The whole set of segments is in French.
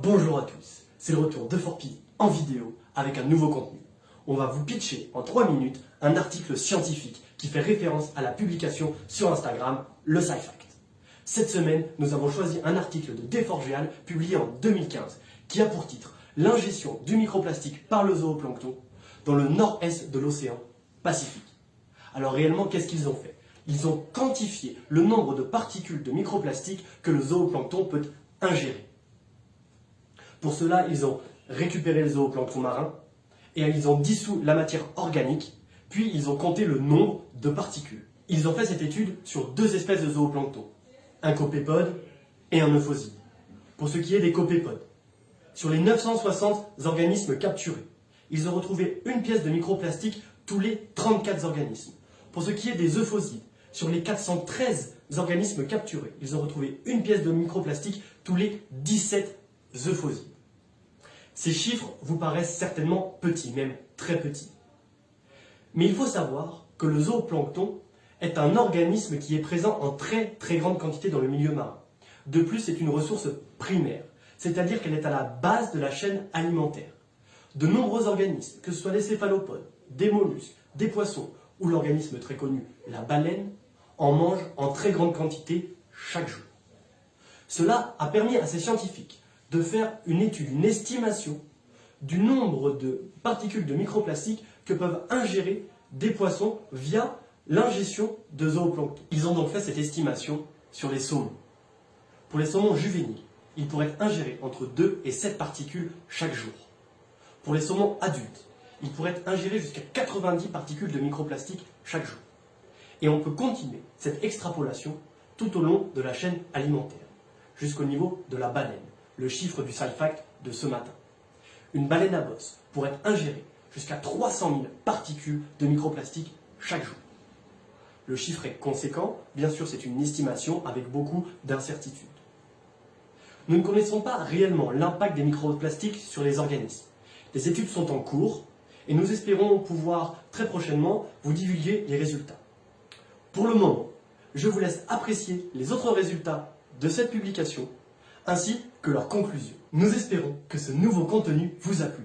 Bonjour à tous, c'est le retour de Forpi en vidéo avec un nouveau contenu. On va vous pitcher en 3 minutes un article scientifique qui fait référence à la publication sur Instagram, le SciFact. Cette semaine, nous avons choisi un article de D4Geal publié en 2015 qui a pour titre « L'ingestion du microplastique par le zooplancton dans le nord-est de l'océan Pacifique ». Alors réellement, qu'est-ce qu'ils ont fait? Ils ont quantifié le nombre de particules de microplastique que le zooplancton peut ingérer. Pour cela, ils ont récupéré le zooplancton marin et ils ont dissous la matière organique, puis ils ont compté le nombre de particules. Ils ont fait cette étude sur 2 espèces de zooplancton, un copépode et un euphausiide. Pour ce qui est des copépodes, sur les 960 organismes capturés, ils ont retrouvé une pièce de microplastique tous les 34 organismes. Pour ce qui est des euphausides, sur les 413 organismes capturés, ils ont retrouvé une pièce de microplastique tous les 17 euphausides. Ces chiffres vous paraissent certainement petits, même très petits. Mais il faut savoir que le zooplancton est un organisme qui est présent en très grande quantité dans le milieu marin. De plus, c'est une ressource primaire, c'est-à-dire qu'elle est à la base de la chaîne alimentaire. De nombreux organismes, que ce soit des céphalopodes, des mollusques, des poissons ou l'organisme très connu, la baleine, en mangent en très grande quantité chaque jour. Cela a permis à ces scientifiques de faire une étude, une estimation du nombre de particules de microplastique que peuvent ingérer des poissons via l'ingestion de zooplancton. Ils ont donc fait cette estimation sur les saumons. Pour les saumons juvéniles, ils pourraient ingérer entre 2 et 7 particules chaque jour. Pour les saumons adultes, ils pourraient ingérer jusqu'à 90 particules de microplastique chaque jour. Et on peut continuer cette extrapolation tout au long de la chaîne alimentaire, jusqu'au niveau de la baleine, le chiffre du SciFact de ce matin. Une baleine à bosse pourrait ingérer jusqu'à 300 000 particules de microplastique chaque jour. Le chiffre est conséquent, bien sûr c'est une estimation avec beaucoup d'incertitudes. Nous ne connaissons pas réellement l'impact des microplastiques sur les organismes. Les études sont en cours et nous espérons pouvoir très prochainement vous divulguer les résultats. Pour le moment, je vous laisse apprécier les autres résultats de cette publication ainsi que leurs conclusions. Nous espérons que ce nouveau contenu vous a plu.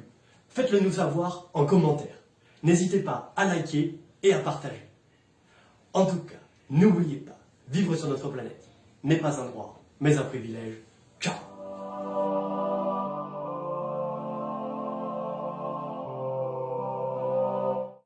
Faites-le nous savoir en commentaire. N'hésitez pas à liker et à partager. En tout cas, n'oubliez pas, vivre sur notre planète n'est pas un droit, mais un privilège.